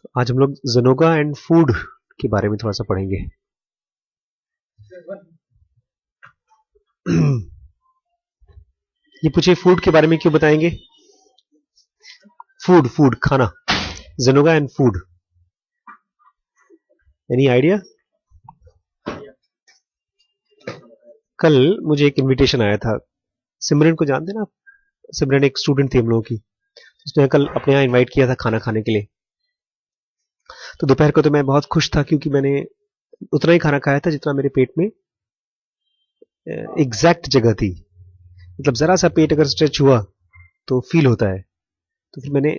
आज हम लोग ज़ेनोगा एंड फूड के बारे में थोड़ा सा पढ़ेंगे। ये पूछिए, फूड के बारे में क्यों बताएंगे? फूड फूड खाना, ज़ेनोगा एंड फूड, एनी आइडिया? कल मुझे एक इनविटेशन आया था। सिमरन को जानते ना आप? सिमरन एक स्टूडेंट थी हम लोगों की। उसने कल अपने यहाँ इनवाइट किया था खाना खाने के लिए। तो दोपहर को तो मैं बहुत खुश था क्योंकि मैंने उतना ही खाना खाया था जितना मेरे पेट में एग्जैक्ट जगह थी। मतलब जरा सा पेट अगर स्ट्रेच हुआ तो फील होता है। तो फिर मैंने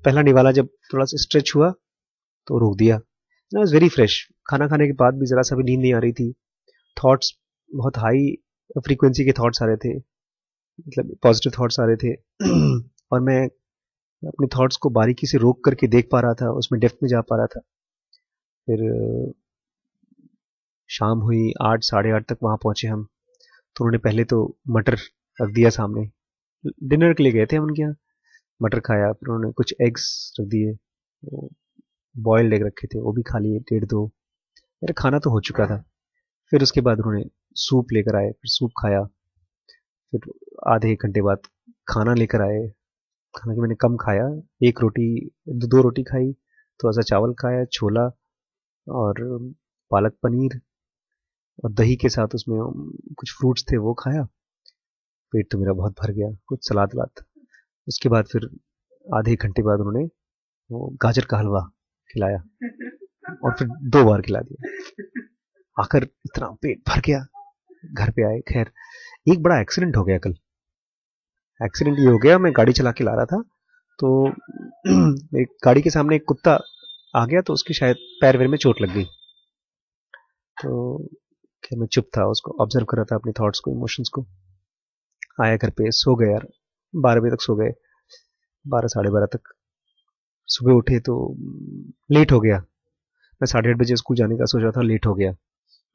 पहला निवाला जब थोड़ा सा स्ट्रेच हुआ तो रोक दिया। I was very fresh. खाना खाने के बाद भी जरा सा भी नींद नहीं आ रही थी। थॉट्स बहुत हाई फ्रीक्वेंसी के थॉट्स आ रहे थे, मतलब पॉजिटिव थॉट्स आ रहे थे। और मैं अपने थॉट्स को बारीकी से रोक करके देख पा रहा था, उसमें डेप्थ में जा पा रहा था। फिर शाम हुई, 8 साढ़े 8 तक वहाँ पहुंचे हम। तो उन्होंने पहले तो मटर रख दिया सामने। डिनर के लिए गए थे हम उनके यहाँ। मटर खाया, फिर उन्होंने कुछ एग्स रख दिए, बॉयल्ड एग रखे थे, वो भी खा लिए, डेढ़ दो। मेरा खाना तो हो चुका था। फिर उसके बाद उन्होंने सूप लेकर आए, फिर सूप खाया। फिर आधे एक घंटे बाद खाना लेकर आए। खाना कि मैंने कम खाया, एक रोटी, दो रोटी खाई, थोड़ा सा चावल खाया, छोला और पालक पनीर और दही के साथ उसमें कुछ फ्रूट्स थे वो खाया। पेट तो मेरा बहुत भर गया, कुछ सलाद वलाद। उसके बाद फिर आधे एक घंटे बाद उन्होंने वो गाजर का हलवा खिलाया और फिर 2 बार खिला दिया। आकर इतना पेट भर गया। घर पे आए। खैर, एक बड़ा एक्सीडेंट हो गया कल। एक्सीडेंट ये हो गया, मैं गाड़ी चला के ला रहा था तो एक गाड़ी के सामने एक कुत्ता आ गया, तो उसके शायद पैर वैर में चोट लग गई। तो क्या, मैं चुप था, उसको ऑब्जर्व कर रहा था, अपने थॉट्स को, इमोशंस को। आया घर पे, सो गए यार। 12 बजे तक सो गए, 12 साढ़े 12 तक। सुबह उठे तो लेट हो गया। मैं 8:30 बजे स्कूल जाने का सोच रहा था, लेट हो गया।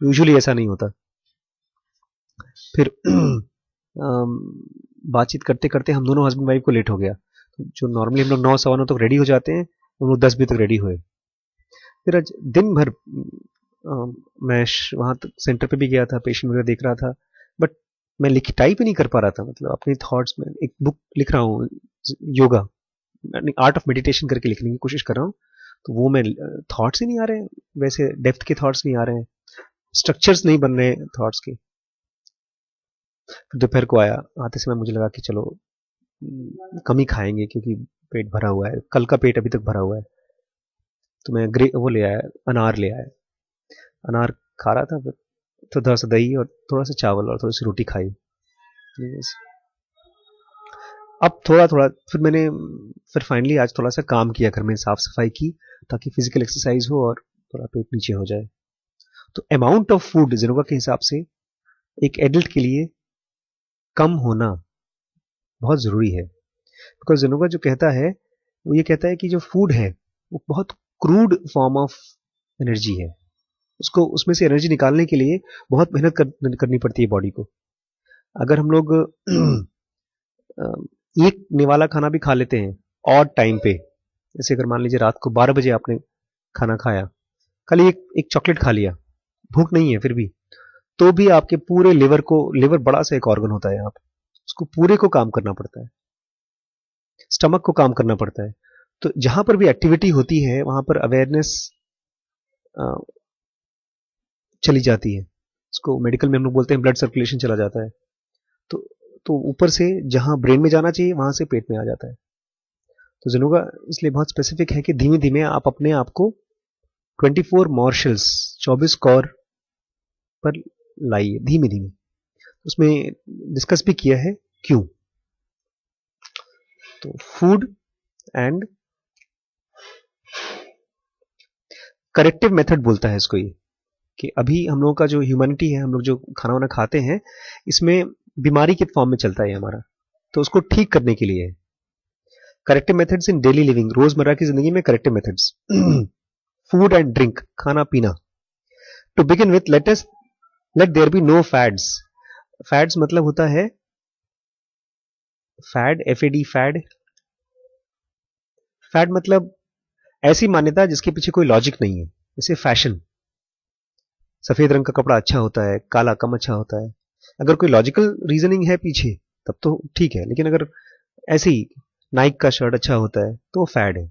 यूजुअली ऐसा नहीं होता। फिर बातचीत करते करते हम दोनों हस्बैंड वाइफ को लेट हो गया। जो नॉर्मली हम लोग 9 सवा 9 तक रेडी हो जाते हैं, हम लोग 10 बजे तक रेडी हुए। फिर आज दिन भर मैं वहां तक सेंटर पे भी गया था, पेशेंट वगैरह देख रहा था, बट मैं लिख टाइप ही नहीं कर पा रहा था। मतलब अपने थॉट्स में एक बुक लिख रहा हूँ, योगा, आर्ट ऑफ मेडिटेशन करके लिखने की कोशिश कर रहा हूँ। तो वो मैं थॉट्स ही नहीं आ रहे हैं, वैसे डेप्थ के थॉट्स नहीं आ रहे हैं, स्ट्रक्चर्स नहीं बन रहे थॉट्स के। दोपहर को आया, आते समय मुझे लगा कि चलो कम ही खाएंगे क्योंकि पेट भरा हुआ है, कल का पेट अभी तक भरा हुआ है। तो मैं वो ले आया, अनार ले आया। अनार खा रहा था, फिर तो थोड़ा सा दही और थोड़ा सा चावल और थोड़ी सी रोटी खाई। अब थोड़ा थोड़ा फिर मैंने, फिर फाइनली आज थोड़ा सा काम किया, घर में साफ सफाई की, ताकि फिजिकल एक्सरसाइज हो और थोड़ा पेट नीचे हो जाए। तो अमाउंट ऑफ फूड जिनोगा के हिसाब से एक एडल्ट के लिए कम होना बहुत जरूरी है। बिकॉज जिनोगा जो कहता है, वो ये कहता है कि जो फूड है वो बहुत क्रूड फॉर्म ऑफ एनर्जी है। उसको, उसमें से एनर्जी निकालने के लिए बहुत मेहनत करनी पड़ती है बॉडी को। अगर हम लोग एक निवाला खाना भी खा लेते हैं ऑड टाइम पे, जैसे अगर मान लीजिए रात को 12 बजे आपने खाना खाया, कल एक चॉकलेट खा लिया, भूख नहीं है फिर भी, तो भी आपके पूरे लिवर को, लिवर बड़ा सा एक ऑर्गन होता है यहाँ पे, उसको पूरे को काम करना पड़ता है, स्टमक को काम करना पड़ता है। तो जहां पर भी एक्टिविटी होती है वहां पर अवेयरनेस चली जाती है। उसको मेडिकल में हम लोग बोलते हैं ब्लड सर्कुलेशन चला जाता है। तो तो ऊपर से जहां ब्रेन में जाना चाहिए वहां से पेट में आ जाता है। तो जिनोगा इसलिए बहुत स्पेसिफिक है कि धीमे धीमे आप अपने आप को 24 मॉर्शल्स, 24 कौर पर लाइए, धीमे धीमे। उसमें डिस्कस भी किया है क्यों। तो फूड एंड करेक्टिव मेथड बोलता है इसको, ये कि अभी हम लोगों का जो ह्यूमैनिटी है, हम लोग जो खाना वाना खाते हैं, इसमें बीमारी के फॉर्म में चलता है हमारा। तो उसको ठीक करने के लिए corrective methods in daily living, रोजमर्रा की जिंदगी में corrective methods. Food and drink, खाना पीना। To begin with let there be no fads. Fads मतलब होता है फैड, FAD, फैड। फैड मतलब ऐसी मान्यता जिसके पीछे कोई लॉजिक नहीं है, जैसे फैशन, सफेद रंग का कपड़ा अच्छा होता है, काला कम अच्छा होता है। अगर कोई लॉजिकल रीजनिंग है पीछे तब तो ठीक है, लेकिन अगर ऐसे ही नाइक का शर्ट अच्छा होता है तो वो फैड है,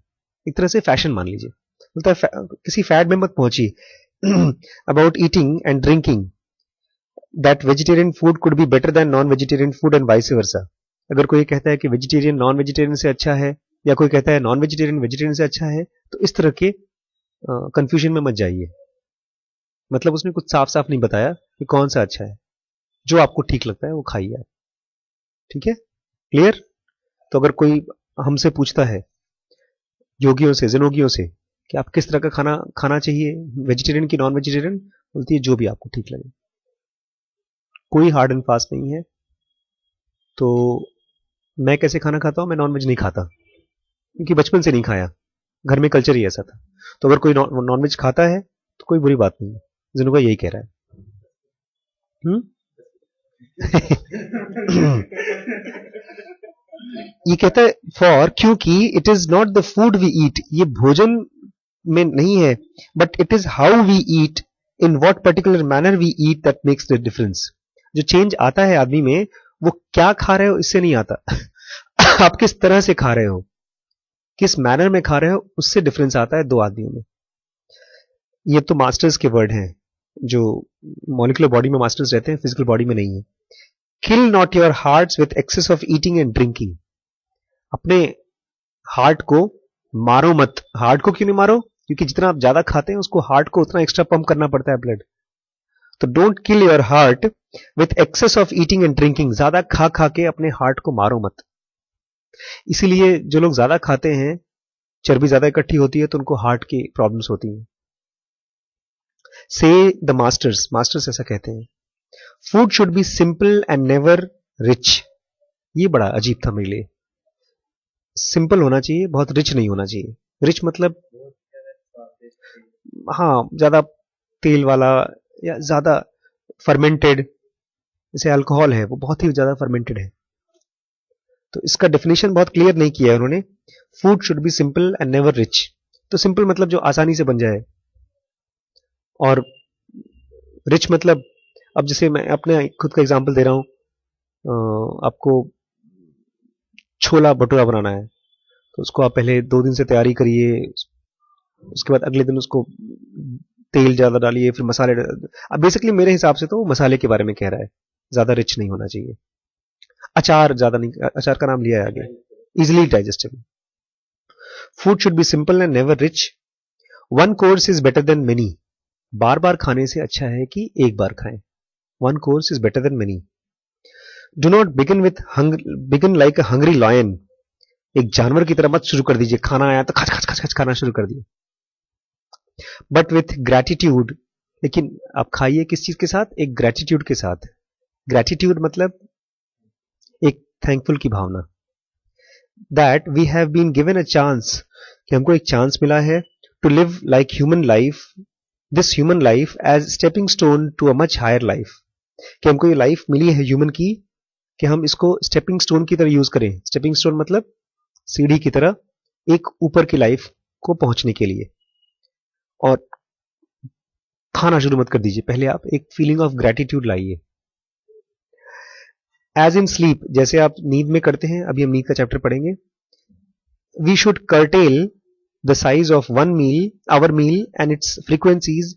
एक तरह से फैशन मान लीजिए। बोलता है किसी फैड में मत पहुंचिए। About eating and drinking that vegetarian food could be better than non vegetarian food and vice versa. अगर कोई कहता है कि वेजिटेरियन नॉन वेजिटेरियन से अच्छा है, या कोई कहता है नॉन वेजिटेरियन वेजिटेरियन से अच्छा है, तो इस तरह के कंफ्यूजन में मत जाइए। मतलब उसने कुछ साफ साफ नहीं बताया कि कौन सा अच्छा है, जो आपको ठीक लगता है वो खाइए आप। ठीक है, क्लियर? तो अगर कोई हमसे पूछता है, योगियों से, जनोगियों से, कि आप किस तरह का खाना खाना चाहिए, वेजिटेरियन की नॉन वेजिटेरियन, बोलती है जो भी आपको ठीक लगे, कोई हार्ड एंड फास्ट नहीं है। तो मैं कैसे खाना खाता हूं? मैं नॉन वेज नहीं खाता क्योंकि बचपन से नहीं खाया, घर में कल्चर ही ऐसा था। तो अगर कोई नॉन वेज खाता है तो कोई बुरी बात नहीं है, जिनको यही कह रहा है। ये कहता है फॉर, क्योंकि it is not the food we eat, ये भोजन में नहीं है, but it is how we eat, in what particular manner we eat that makes the difference. जो चेंज आता है आदमी में, वो क्या खा रहे हो इससे नहीं आता। आप किस तरह से खा रहे हो, किस मैनर में खा रहे हो, उससे डिफरेंस आता है दो आदमियों में। ये तो मास्टर्स के वर्ड हैं, जो मॉलिक्यूलर बॉडी में मास्टर्स रहते हैं, फिजिकल बॉडी में नहीं है। Kill not your hearts with excess of eating and drinking. अपने हार्ट को मारो मत। हार्ट को क्यों नहीं मारो? क्योंकि जितना आप ज्यादा खाते हैं उसको, हार्ट को उतना एक्स्ट्रा पंप करना पड़ता है ब्लड। तो don't kill your heart with excess of eating and drinking. ज्यादा खा खा के अपने हार्ट को मारो मत। इसीलिए जो लोग ज्यादा खाते हैं, चर्बी ज्यादा इकट्ठी होती है तो उनको हार्ट की प्रॉब्लम्स होती हैं। से द मास्टर्स, मास्टर्स ऐसा कहते हैं, food should be simple and never rich. ये बड़ा अजीब था मेरे लिए। सिंपल होना चाहिए, बहुत रिच नहीं होना चाहिए। रिच मतलब हाँ, ज्यादा तेल वाला या ज्यादा फर्मेंटेड, जैसे अल्कोहल है वो बहुत ही ज्यादा फर्मेंटेड है। तो इसका डेफिनेशन बहुत क्लियर नहीं किया है उन्होंने। Food should be simple and never rich. तो सिंपल मतलब जो आसानी से बन जाए, और रिच मतलब, अब जैसे मैं अपने खुद का एग्जांपल दे रहा हूं, आपको छोला भटूरा बनाना है तो उसको आप पहले 2 दिन से तैयारी करिए, उसके बाद अगले दिन उसको तेल ज्यादा डालिए, फिर मसाले अब बेसिकली मेरे हिसाब से तो वो मसाले के बारे में कह रहा है, ज्यादा रिच नहीं होना चाहिए। अचार ज्यादा नहीं, अचार का नाम लिया है आगे, easily digestible. Food should be simple and never rich. One course is better than many. बार बार खाने से अच्छा है कि एक बार खाएं। One course is better than many. Do not begin like a hungry lion. एक जानवर की तरह मत शुरू कर दीजिए, खाना आया तो खच खच खच खच खाना शुरू कर दिए। बट विथ ग्रेटिट्यूड, लेकिन आप खाइए किस चीज के साथ? एक ग्रेटिट्यूड के साथ। ग्रेटिट्यूड मतलब एक थैंकफुल की भावना, that we have been given a chance, कि हमको एक चांस मिला है, to live like human life, this human life as stepping stone to a much higher life. कि हमको ये लाइफ मिली है ह्यूमन की, कि हम इसको स्टेपिंग स्टोन की तरह यूज करें। स्टेपिंग स्टोन मतलब सीढ़ी की तरह एक ऊपर की लाइफ को पहुंचने के लिए। और खाना शुरू मत कर दीजिए, पहले आप एक फीलिंग ऑफ ग्रेटिट्यूड लाइए। एज इन स्लीप, जैसे आप नींद में करते हैं, अभी हम नींद का चैप्टर पढ़ेंगे। We should curtail the size of our meal and its frequencies,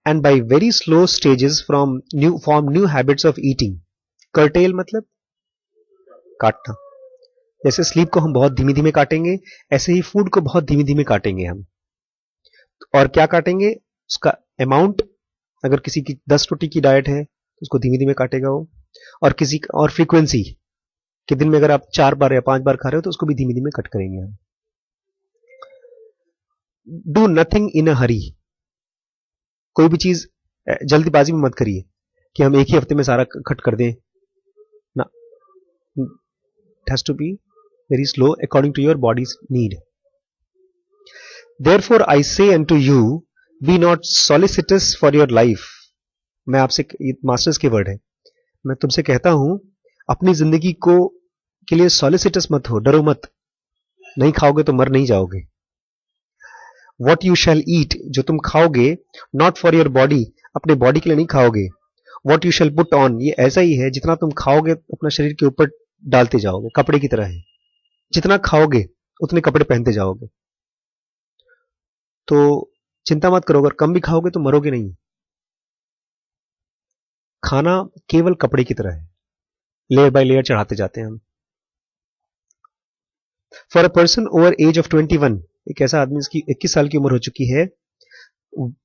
and by very slow stages form new habits of eating. curtail मतलब काटना। जैसे स्लीप को हम बहुत धीमे धीमे काटेंगे, ऐसे ही फूड को बहुत धीमे धीमे काटेंगे हम। और क्या काटेंगे? उसका अमाउंट। अगर किसी की 10 रोटी की डाइट है तो उसको धीमे धीमे काटेगा वो। और किसी और फ्रीक्वेंसी, कि दिन में अगर आप 4 बार या 5 बार खा रहे हो तो उसको भी धीमे धीमे कट करेंगे हम। डू नथिंग इन अ हरी। कोई भी चीज जल्दबाजी में मत करिए कि हम एक ही हफ्ते में सारा कट कर दें ना। It has to be very slow according to your body's need. Therefore I say unto you, be not solicitous for your life. मैं आपसे, मास्टर्स के वर्ड है, मैं तुमसे कहता हूं अपनी जिंदगी को के लिए सॉलिसिटस मत हो, डरो मत। नहीं खाओगे तो मर नहीं जाओगे। वॉट यू शैल ईट, जो तुम खाओगे, नॉट फॉर योर बॉडी, अपने बॉडी के लिए नहीं खाओगे, what you shall put on, ये ऐसा ही है जितना तुम खाओगे अपना शरीर के ऊपर डालते जाओगे, कपड़े की तरह है, जितना खाओगे उतने कपड़े पहनते जाओगे। तो चिंता मत करो, अगर कम भी खाओगे तो मरोगे नहीं। खाना केवल कपड़े की तरह है, लेयर बाय लेयर चढ़ाते जाते हैं हम। For a person over age of 21, एक ऐसा आदमी जिसकी 21 साल की उम्र हो चुकी है,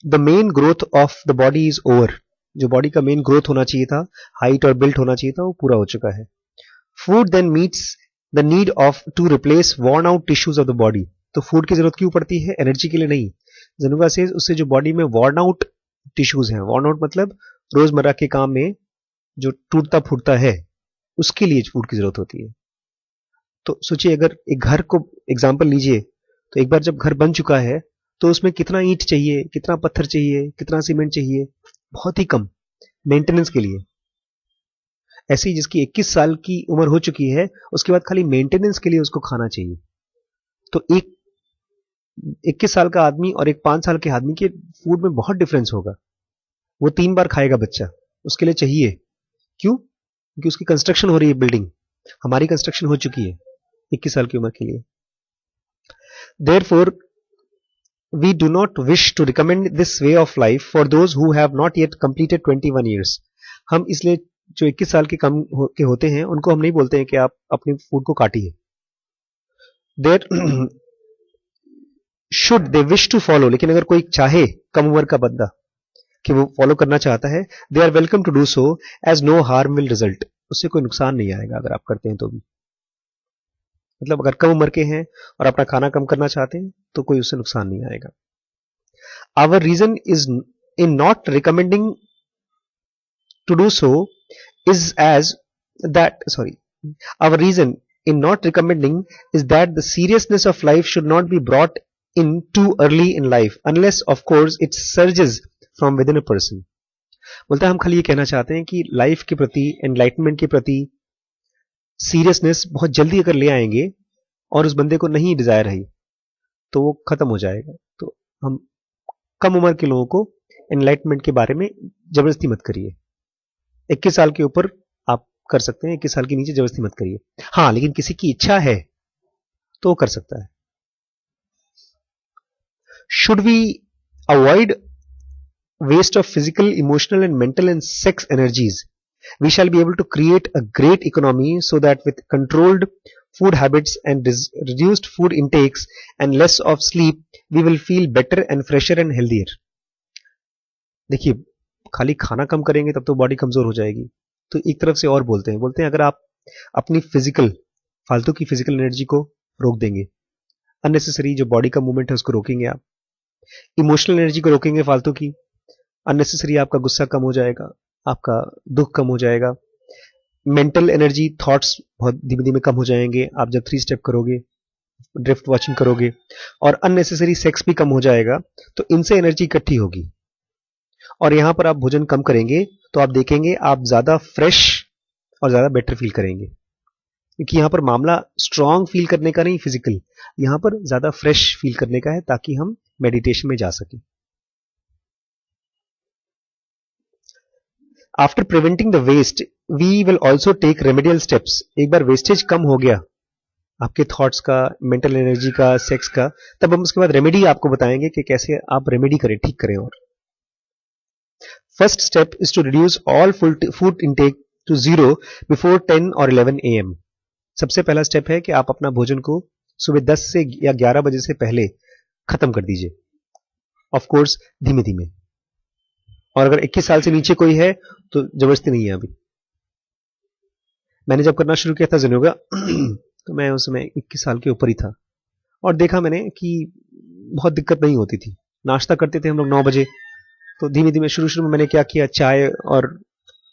the main growth of the body is over, जो बॉडी का मेन ग्रोथ होना चाहिए था, हाइट और बिल्ट होना चाहिए था, वो पूरा हो चुका है। Food then meets the need of to replace worn out tissues of the body, तो फूड की जरूरत क्यों पड़ती है? एनर्जी के लिए नहीं। जनुका से उससे जो बॉडी में वॉर्न आउट टिश्यूज हैं, वॉर्न आउट मतलब रोजमर्रा के काम में जो टूटता फूटता है, उसके लिए फूड की जरूरत होती है। तो सोचिए, अगर एक घर को एग्जाम्पल लीजिए, तो एक बार जब घर बन चुका है तो उसमें कितना ईंट चाहिए, कितना पत्थर चाहिए, कितना सीमेंट चाहिए? बहुत ही कम, मेंटेनेंस के लिए। ऐसे ही जिसकी 21 साल की उम्र हो चुकी है, उसके बाद खाली मेंटेनेंस के लिए उसको खाना चाहिए। तो एक 21 साल का आदमी और एक 5 साल के आदमी के फूड में बहुत डिफरेंस होगा। वो 3 बार खाएगा बच्चा, उसके लिए चाहिए। क्यों? क्योंकि उसकी कंस्ट्रक्शन हो रही है, बिल्डिंग। हमारी कंस्ट्रक्शन हो चुकी है 21 साल की उम्र के लिए। Therefore, we do not wish to recommend this way of life for those who have not yet completed 21 years. हम इसलिए जो 21 साल के कम के होते हैं उनको हम नहीं बोलते हैं कि आप अपने फूड को काटिए। There should they wish to follow, लेकिन अगर कोई चाहे, कम उम्र का बंदा, कि वो फॉलो करना चाहता है, they are welcome to do so as no harm will result. उससे कोई नुकसान नहीं आएगा अगर आप करते हैं तो भी। मतलब अगर कम उम्र के हैं और अपना खाना कम करना चाहते हैं तो कोई उससे नुकसान नहीं आएगा। Our reason is in not recommending to do so is as that our reason in not recommending is that the seriousness of life should not be brought in too early in life unless of course it surges from within a person. बोलता है हम खाली ये कहना चाहते हैं कि life के प्रति, एनलाइटमेंट के प्रति सीरियसनेस बहुत जल्दी अगर ले आएंगे और उस बंदे को नहीं डिजायर है तो वो खत्म हो जाएगा। तो हम कम उम्र के लोगों को एनलाइटमेंट के बारे में जबरदस्ती मत करिए। 21 साल के ऊपर आप कर सकते हैं, 21 साल के नीचे जबरदस्ती मत करिए। हाँ, लेकिन किसी की इच्छा है तो वो कर सकता है। Should we avoid waste of physical, emotional and mental and sex energies, we shall be able to create a great economy so that with controlled food habits and reduced food intakes and less of sleep we will feel better and fresher and healthier. देखिए, खाली खाना कम करेंगे तब तो body कमजोर हो जाएगी। तो एक तरफ से और बोलते हैं अगर आप अपनी फालतू की फिजिकल एनर्जी को रोक देंगे, अननेसेसरी जो बॉडी का मूवमेंट है उसको रोकेंगे, आप इमोशनल एनर्जी को रोकेंगे, फालतू की अननेसेसरी आपका गुस्सा कम हो जाएगा, आपका दुख कम हो जाएगा, मेंटल एनर्जी, थॉट्स बहुत धीमे धीमे कम हो जाएंगे आप जब 3 स्टेप करोगे, ड्रिफ्ट वॉचिंग करोगे, और अननेसेसरी सेक्स भी कम हो जाएगा। तो इनसे एनर्जी इकट्ठी होगी और यहां पर आप भोजन कम करेंगे तो आप देखेंगे आप ज्यादा फ्रेश और ज्यादा बेटर फील करेंगे, क्योंकि यहां पर मामला स्ट्रांग फील करने का नहीं, फिजिकल, यहां पर ज्यादा फ्रेश फील करने का है ताकि हम मेडिटेशन में जा सकें। After preventing the waste, we will also take remedial steps. एक बार वेस्टेज कम हो गया आपके थॉट्स का, मेंटल एनर्जी का, सेक्स का, तब हम उसके बाद रेमेडी आपको बताएंगे कि कैसे आप रेमेडी करें, ठीक करें। और first step is to reduce all food intake to 0 before 10 और 11 AM। सबसे पहला स्टेप है कि आप अपना भोजन को सुबह 10 से या 11 बजे से पहले खत्म कर दीजिए, ऑफ कोर्स धीमे धीमे। और अगर 21 साल से नीचे कोई है तो जबरदस्ती नहीं है। अभी मैंने जब करना शुरू किया था जनोगा तो मैं उस समय 21 साल के ऊपर ही था और देखा मैंने कि बहुत दिक्कत नहीं होती थी। नाश्ता करते थे हम लोग 9 बजे, तो धीमे धीमे शुरू में मैंने क्या किया, चाय और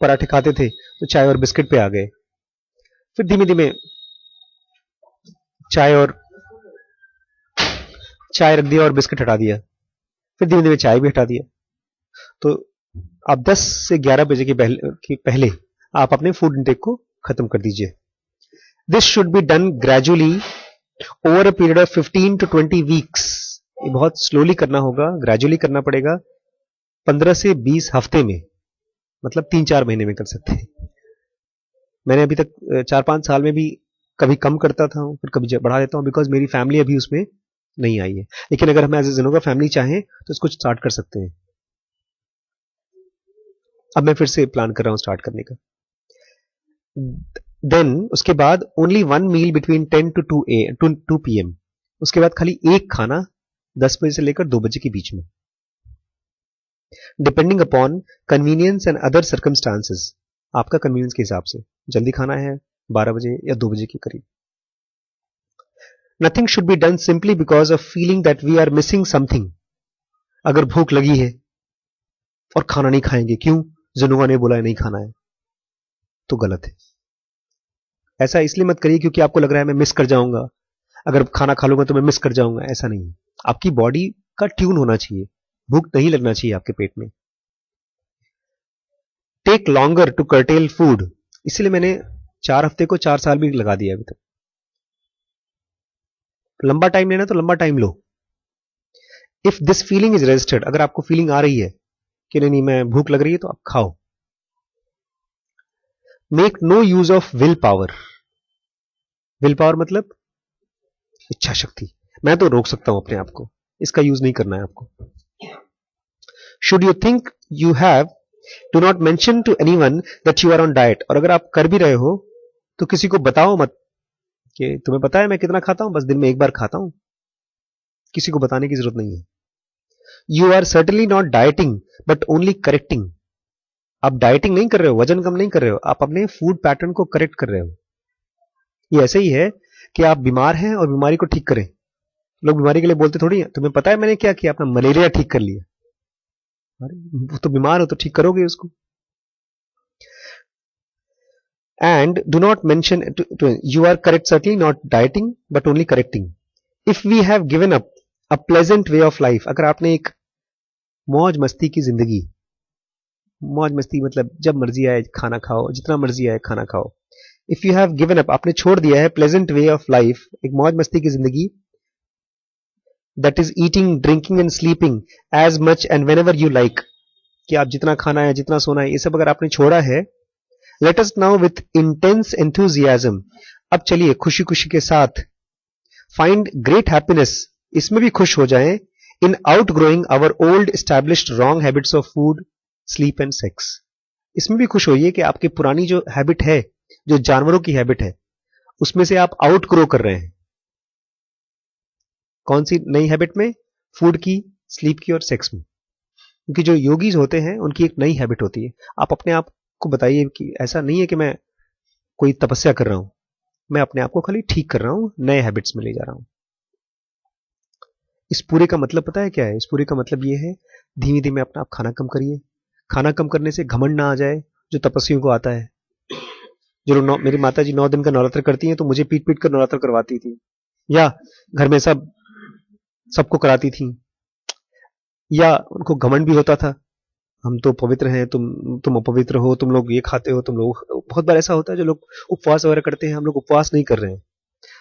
पराठे खाते थे तो चाय और बिस्किट पे आ गए, फिर धीमे धीमे चाय रख दिया और बिस्किट हटा दिया, फिर धीमे धीमे चाय भी हटा दिया। तो आप 10 से 11 बजे के पहले आप अपने फूड इंटेक को खत्म कर दीजिए। This should be done gradually over a period of 15 to 20 weeks. ये बहुत स्लोली करना होगा, ग्रेजुअली करना पड़ेगा। 15 से 20 हफ्ते में, मतलब 3-4 महीने में कर सकते हैं। मैंने अभी तक 4-5 साल में भी कभी कम करता था, फिर कभी बढ़ा देता हूँ, बिकॉज मेरी फैमिली अभी उसमें नहीं आई है। लेकिन अगर हम एज ए जिनोगा फैमिली चाहें तो इसको स्टार्ट कर सकते हैं। अब मैं फिर से प्लान कर रहा हूँ स्टार्ट करने का। देन उसके बाद only 1 meal between 10 to 2 PM। उसके बाद खाली एक खाना 10 बजे से लेकर 2 बजे के बीच में, depending upon convenience and other circumstances. आपका कन्वीनियंस के हिसाब से, जल्दी खाना है 12 बजे या 2 बजे के करीब। Nothing should be done simply because of feeling that we are missing something. अगर भूख लगी है और खाना नहीं खाएंगे, क्यों? जिनोगा ने बोला है नहीं खाना है, तो गलत है। ऐसा इसलिए मत करिए क्योंकि आपको लग रहा है मैं मिस कर जाऊंगा, अगर खाना खा लूंगा तो मैं मिस कर जाऊंगा। ऐसा नहीं, आपकी बॉडी का ट्यून होना चाहिए, भूख नहीं लगना चाहिए आपके पेट में। Take longer to curtail food, इसलिए मैंने 4 हफ्ते को 4 साल भी लगा दिया अभी तक। लंबा टाइम लेना तो लंबा time low. If this feeling is registered, अगर आपको फीलिंग आ रही है कि नहीं मैं भूख लग रही है, तो आप खाओ। Make no use of will power. Will power मतलब इच्छा शक्ति। मैं तो रोक सकता हूं अपने आप को, इसका यूज नहीं करना है आपको। Should you think you have, do not mention to anyone that you are on diet. और अगर आप कर भी रहे हो तो किसी को बताओ मत कि तुम्हें पता है मैं कितना खाता हूं, बस दिन में एक बार खाता हूं। किसी को बताने की जरूरत नहीं है। You are certainly not dieting but only correcting. आप डाइटिंग नहीं कर रहे हो, वजन कम नहीं कर रहे हो, आप अपने फूड पैटर्न को करेक्ट कर रहे हो। ये ऐसे ही है कि आप बीमार हैं और बीमारी को ठीक करें। लोग बीमारी के लिए बोलते थोड़ी है तुम्हें पता है मैंने क्या किया, अपना मलेरिया ठीक कर लिया। अरे तो बीमार हो तो ठीक करोगे उसको। And do not mention you are correct, certainly not dieting but only correcting. If we have given up a pleasant way of life, अगर आपने एक मौज मस्ती की जिंदगी, मौज मस्ती मतलब जब मर्जी आए खाना खाओ, जितना मर्जी आए खाना खाओ। If you have given up, आपने छोड़ दिया है प्लेजेंट वे ऑफ लाइफ, एक मौज मस्ती की जिंदगी, that is eating drinking and sleeping as much and whenever you like, कि आप जितना खाना है जितना सोना है ये सब अगर आपने छोड़ा है, let us now with intense enthusiasm, अब चलिए खुशी खुशी के साथ, फाइंड ग्रेट हैप्पीनेस, इसमें भी खुश हो जाएं, in outgrowing our old established wrong habits of food sleep and sex. इसमें भी खुश होइए कि आपकी पुरानी जो हैबिट है, जो जानवरों की हैबिट है, उसमें से आप आउट ग्रो कर रहे हैं। कौन सी नई हैबिट में? फूड की, स्लीप की और सेक्स में। क्योंकि जो योगीज होते हैं उनकी एक नई हैबिट होती है। आप अपने आप को बताइए कि ऐसा नहीं है कि मैं कोई तपस्या कर रहा हूं, मैं अपने आप को खाली ठीक कर रहा हूं, नए हैबिट्स में ले जा रहा हूं। इस पूरे का मतलब पता है क्या है? इस पूरे का मतलब ये है, धीमे धीमे अपना आप खाना कम करिए। खाना कम करने से घमंड ना आ जाए जो तपस्वियों को आता है। जो लोग, मेरी माता जी 9 दिन का नवरात्र करती हैं तो मुझे पीट पीट कर नवरात्र करवाती थी, या घर में सबको कराती थी, या उनको घमंड भी होता था हम तो पवित्र हैं, तुम अपवित्र हो, तुम लोग ये खाते हो, तुम लोग। बहुत बार ऐसा होता है जो लोग उपवास वगैरह करते हैं, हम लोग उपवास नहीं कर रहे हैं,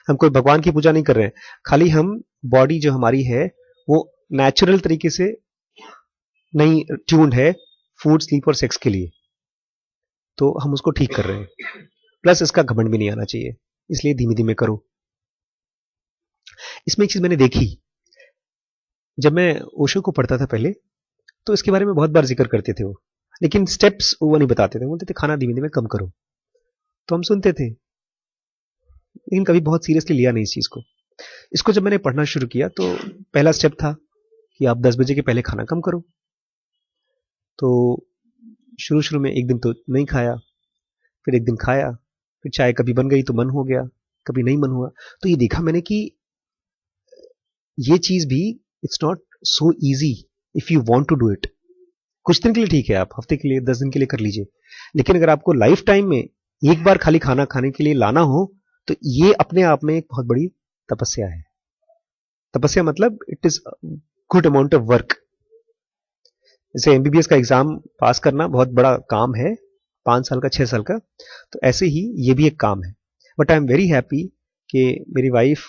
हम कोई भगवान की पूजा नहीं कर रहे हैं, खाली हम बॉडी जो हमारी है वो नेचुरल तरीके से नहीं ट्यून्ड है फूड स्लीप और सेक्स के लिए, तो हम उसको ठीक कर रहे हैं। प्लस इसका घमंड भी नहीं आना चाहिए, इसलिए धीमे धीमे करो। इसमें एक चीज मैंने देखी, जब मैं ओशो को पढ़ता था पहले, तो इसके बारे में बहुत बार जिक्र करते थे वो, लेकिन स्टेप्स वो नहीं बताते थे, बोलते थे खाना धीमे धीमे कम करो, तो हम सुनते थे, लेकिन कभी बहुत सीरियसली लिया नहीं इस चीज को। इसको जब मैंने पढ़ना शुरू किया तो पहला स्टेप था कि आप 10 बजे के पहले खाना कम करो। तो शुरू शुरू में एक दिन तो नहीं खाया, फिर एक दिन खाया, फिर चाय कभी बन गई तो मन हो गया, कभी नहीं मन हुआ। तो ये देखा मैंने कि ये चीज भी it's not so easy if you want to do it. कुछ दिन के लिए ठीक है, आप हफ्ते के लिए 10 दिन के लिए कर लीजिए, लेकिन अगर आपको लाइफ टाइम में एक बार खाली खाना खाने के लिए लाना हो तो ये अपने आप में एक बहुत बड़ी तपस्या है। तपस्या मतलब it is good amount of work. जैसे एमबीबीएस का एग्जाम पास करना बहुत बड़ा काम है, 5 साल का 6 साल का, तो ऐसे ही ये भी एक काम है। But I am very happy कि मेरी वाइफ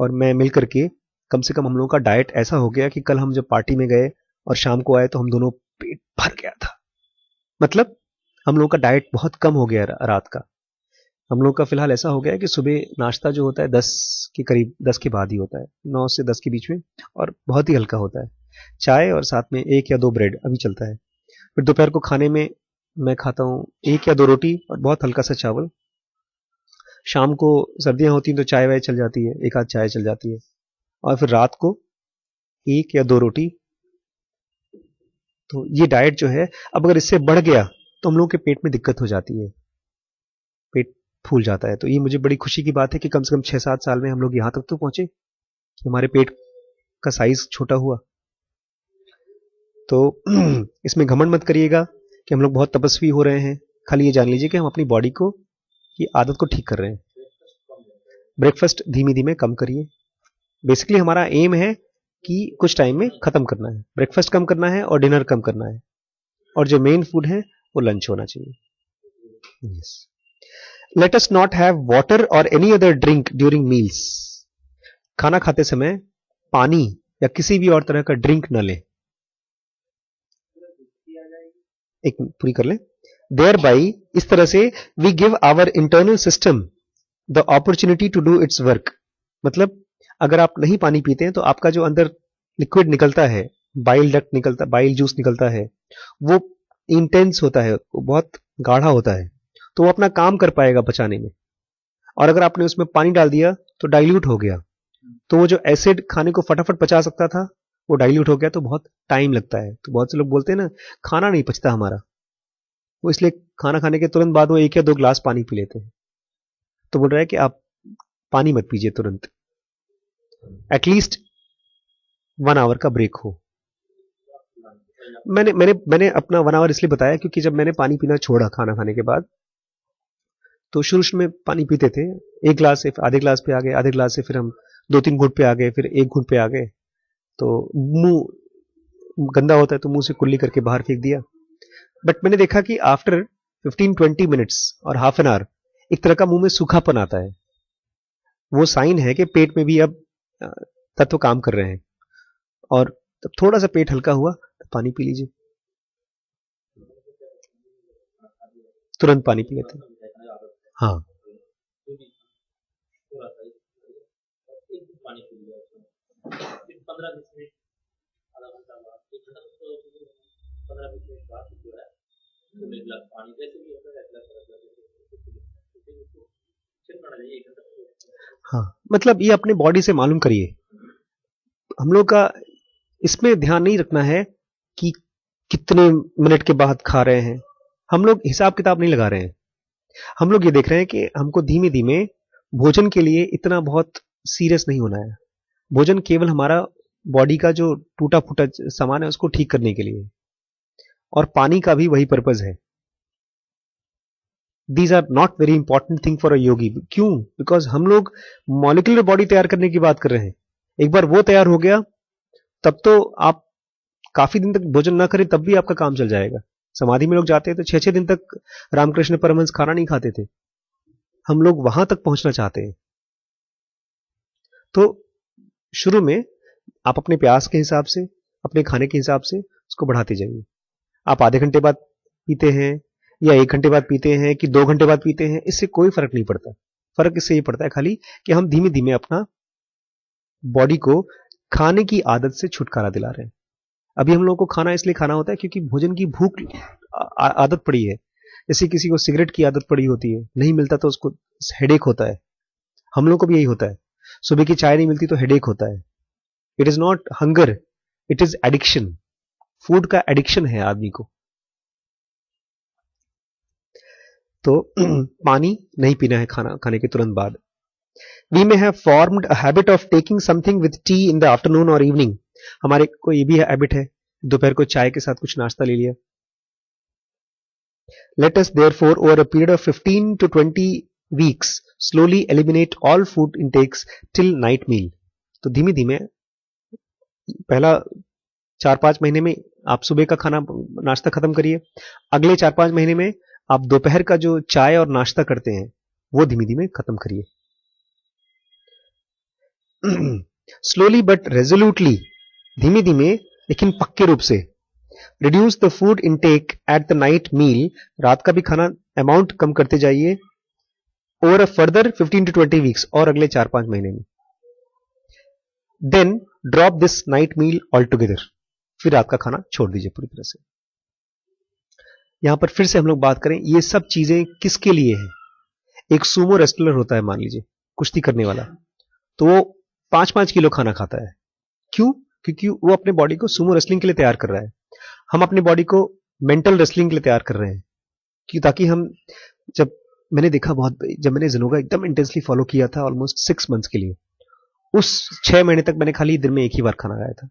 और मैं मिल करके कम से कम हम लोगों का डाइट ऐसा हो गया कि कल हम जब पार्टी में गए और शाम को आए तो हम दोनों पेट भर गया था। मतलब हम लोगों का डाइट बहुत कम हो गया रात का। हम लोग का फिलहाल ऐसा हो गया है कि सुबह नाश्ता जो होता है 10 के करीब, 10 के बाद ही होता है, 9 से 10 के बीच में, और बहुत ही हल्का होता है। चाय और साथ में 1 या 2 ब्रेड अभी चलता है। फिर दोपहर को खाने में मैं खाता हूँ 1 या 2 रोटी और बहुत हल्का सा चावल। शाम को सर्दियां होती हैं तो चाय वाय चल जाती है, एक आध चाय चल जाती है। और फिर रात को 1 या 2 रोटी। तो ये डाइट जो है, अब अगर इससे बढ़ गया तो हम लोगों के पेट में दिक्कत हो जाती है, पेट फूल जाता है। तो ये मुझे बड़ी खुशी की बात है कि कम से कम 6-7 साल में हम लोग यहां तक तो पहुंचे कि हमारे पेट का साइज छोटा हुआ। तो इसमें घमंड मत करिएगा कि हम लोग बहुत तपस्वी हो रहे हैं। खाली ये जान लीजिए कि हम अपनी बॉडी को की आदत को ठीक कर रहे हैं। ब्रेकफास्ट धीमे धीमे कम करिए। बेसिकली हमारा एम है कि कुछ टाइम में खत्म करना है, ब्रेकफास्ट कम करना है और डिनर कम करना है, और जो मेन फूड है वो लंच होना चाहिए। Yes. Let us not have water और any other drink during meals. खाना खाते समय पानी या किसी भी और तरह का ड्रिंक न लें। एक पूरी कर लें। देयर बाई, इस तरह से we give our internal system the opportunity to do its work. मतलब अगर आप नहीं पानी पीते हैं तो आपका जो अंदर लिक्विड निकलता है, बाइल डक्ट निकलता, बाइल जूस निकलता है, वो इंटेंस होता है, वो बहुत गाढ़ा होता है, तो वो अपना काम कर पाएगा पचाने में। और अगर आपने उसमें पानी डाल दिया तो डाइल्यूट हो गया, तो वो जो एसिड खाने को फटाफट पचा सकता था वो डाइल्यूट हो गया, तो बहुत टाइम लगता है। तो बहुत से लोग बोलते हैं ना, खाना नहीं पचता हमारा, वो इसलिए खाना खाने के तुरंत बाद वो 1 या 2 ग्लास पानी पी लेते हैं। तो बोल रहा है कि आप पानी मत पीजिए तुरंत, एटलीस्ट 1 आवर का ब्रेक हो। मैंने अपना 1 आवर इसलिए बताया क्योंकि जब मैंने पानी पीना छोड़ा खाना खाने के बाद, तो शुरू में पानी पीते थे, 1 ग्लास से आधे ग्लास पे आ गए, आधे ग्लास से फिर हम 2-3 घूंट पे आ गए, फिर 1 घूंट पे आ गए, तो मुंह गंदा होता है तो मुंह से कुल्ली करके बाहर फेंक दिया। बट मैंने देखा कि आफ्टर 15-20 मिनट्स और हाफ एन आवर एक तरह का मुंह में सूखापन आता है। वो साइन है कि पेट में भी अब तत्व काम कर रहे हैं। और तब थोड़ा सा पेट हल्का हुआ तो पानी पी लीजिए, तुरंत पानी पी लेते हैं। हाँ, हाँ, मतलब ये अपने बॉडी से मालूम करिए। हम लोग का इसमें ध्यान नहीं रखना है कि कितने मिनट के बाद खा रहे हैं, हम लोग हिसाब किताब नहीं लगा रहे हैं। हम लोग ये देख रहे हैं कि हमको धीमे धीमे भोजन के लिए इतना बहुत सीरियस नहीं होना है। भोजन केवल हमारा बॉडी का जो टूटा फूटा सामान है उसको ठीक करने के लिए, और पानी का भी वही पर्पज है। These are not very important thing for a yogi. क्यों? बिकॉज हम लोग मॉलिक्यूलर बॉडी तैयार करने की बात कर रहे हैं। एक बार वो तैयार हो गया तब तो आप काफी दिन तक भोजन ना करें तब भी आपका काम चल जाएगा। समाधि में लोग जाते हैं तो 6-6 दिन तक रामकृष्ण परमहंस खाना नहीं खाते थे। हम लोग वहां तक पहुंचना चाहते हैं। तो शुरू में आप अपने प्यास के हिसाब से, अपने खाने के हिसाब से उसको बढ़ाते जाइए। आप आधे घंटे बाद पीते हैं या 1 घंटे बाद पीते हैं कि 2 घंटे बाद पीते हैं, इससे कोई फर्क नहीं पड़ता। फर्क इससे ये पड़ता है खाली कि हम धीमे धीमे अपना बॉडी को खाने की आदत से छुटकारा दिला रहे हैं। अभी हम लोगों को खाना इसलिए खाना होता है क्योंकि भोजन की भूख आदत पड़ी है। जैसे किसी को सिगरेट की आदत पड़ी होती है, नहीं मिलता तो उसको हेडेक होता है। हम लोग को भी यही होता है, सुबह की चाय नहीं मिलती तो हेडेक होता है। It is not hunger, it is addiction. Food का एडिक्शन है आदमी को। तो पानी नहीं पीना है खाना खाने के तुरंत बाद। We may have formed a habit of taking something with tea in the afternoon और इवनिंग। हमारे को ये भी हैबिट है, दोपहर को चाय के साथ कुछ नाश्ता ले लिया। Let us therefore over a period of 15 to 20 weeks slowly eliminate all food intakes till night meal. तो धीमे धीमे पहला 4-5 महीने में आप सुबह का खाना नाश्ता खत्म करिए। अगले 4-5 महीने में आप दोपहर का जो चाय और नाश्ता करते हैं वो धीमे धीमे खत्म करिए। स्लोली बट रेजोल्यूटली, धीमे धीमे लेकिन पक्के रूप से, reduce the food intake at the night meal, रात का भी खाना अमाउंट कम करते जाइए, over a further 15 to 20 weeks, और अगले 4-5 महीने में। Then drop this night meal altogether, फिर रात का खाना छोड़ दीजिए पूरी तरह से। यहां पर फिर से हम लोग बात करें, ये सब चीजें किसके लिए है? एक सूमो रेस्लर होता है, मान लीजिए कुश्ती करने वाला, तो वो 5-5 किलो खाना खाता है। क्यों? क्योंकि वो अपने बॉडी को सूमो रेसलिंग के लिए तैयार कर रहा है। हम अपने बॉडी को मेंटल रेसलिंग के लिए तैयार कर रहे हैं, कि ताकि हम, जब मैंने देखा बहुत, जब मैंने जिनोगा एकदम इंटेंसली फॉलो किया था ऑलमोस्ट 6 मंथ्स के लिए, उस 6 महीने तक मैंने खाली दिन में एक ही बार खाना खाया था,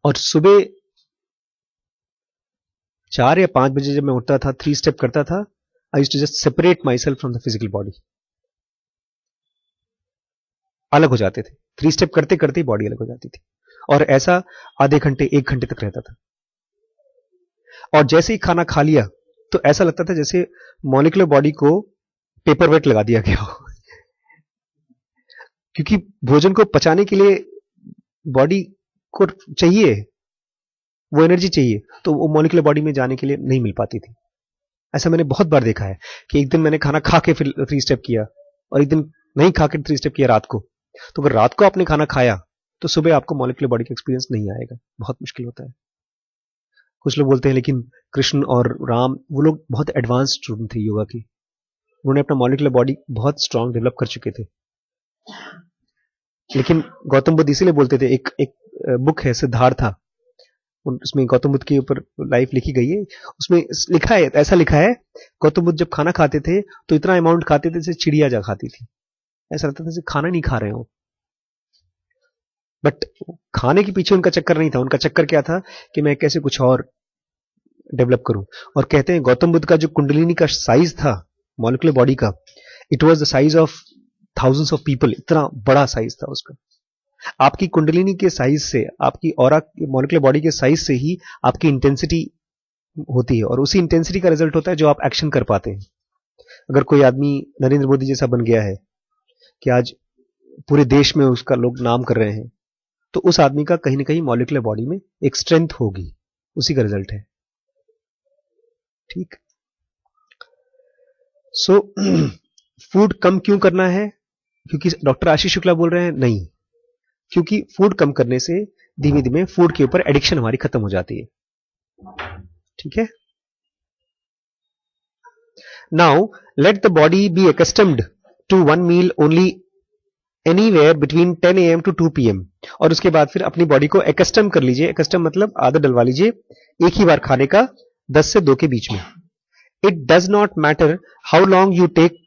और सुबह 4 या 5 बजे जब मैं उठता था, 3 स्टेप करता था, I used to just separate myself from the physical body. अलग हो जाते थे, 3 स्टेप करते करते ही बॉडी अलग हो जाती थी, और ऐसा आधे घंटे 1 घंटे तक रहता था। और जैसे ही खाना खा लिया तो ऐसा लगता था जैसे मॉलिक्यूलर बॉडी को पेपर वेट लगा दिया गया हो, क्योंकि भोजन को पचाने के लिए बॉडी को चाहिए, वो एनर्जी चाहिए, तो वो मॉलिक्यूलर बॉडी में जाने के लिए नहीं मिल पाती थी। ऐसा मैंने बहुत बार देखा है कि एक दिन मैंने खाना खा के फिर 3 स्टेप किया, और एक दिन नहीं खा के 3 स्टेप किया रात को। तो अगर रात को आपने खाना खाया तो सुबह आपको मॉलिक्यूलर बॉडी का एक्सपीरियंस नहीं आएगा, बहुत मुश्किल होता है। कुछ लोग बोलते हैं लेकिन कृष्ण और राम, वो लोग बहुत एडवांस स्टूडेंट थे योगा की, उन्होंने अपना मॉलिक्यूलर बॉडी बहुत स्ट्रांग डेवलप कर चुके थे। लेकिन गौतम बुद्ध इसीलिए बोलते थे, एक बुक है सिद्धार्था, उसमें गौतम बुद्ध के ऊपर लाइफ लिखी गई है, उसमें लिखा है, ऐसा लिखा है, गौतम बुद्ध जब खाना खाते थे तो इतना अमाउंट खाते थे जैसे चिड़िया जा खाती थी, ऐसा लगता था जैसे खाना नहीं खा रहे हो। बट खाने के पीछे उनका चक्कर नहीं था, उनका चक्कर क्या था कि मैं कैसे कुछ और डेवलप करूं। और कहते हैं गौतम बुद्ध का जो कुंडलिनी का साइज था मॉलिक्यूलर बॉडी का, it was the size of thousands of people, इतना बड़ा साइज था उसका। आपकी कुंडलिनी के साइज से, आपकी ऑरा मॉलिक्यूलर बॉडी के साइज से ही आपकी इंटेंसिटी होती है, और उसी इंटेंसिटी का रिजल्ट होता है जो आप एक्शन कर पाते हैं। अगर कोई आदमी नरेंद्र मोदी जैसा बन गया है कि आज पूरे देश में उसका लोग नाम कर रहे हैं, तो उस आदमी का कहीं ना कहीं मॉलिक्यूलर बॉडी में एक स्ट्रेंथ होगी, उसी का रिजल्ट है। ठीक। सो फूड कम क्यों करना है? क्योंकि डॉक्टर आशीष शुक्ला बोल रहे हैं? नहीं, क्योंकि फूड कम करने से धीमे धीमे फूड के ऊपर एडिक्शन हमारी खत्म हो जाती है। ठीक है। Now let the body be accustomed to one meal only anywhere between 10 AM to 2 PM, और उसके बाद फिर अपनी बॉडी को एकस्टम कर लीजिए। एकस्टम मतलब आदत डलवा लीजिए एक ही बार खाने का 10 से 2 के बीच में। It does not matter how long you take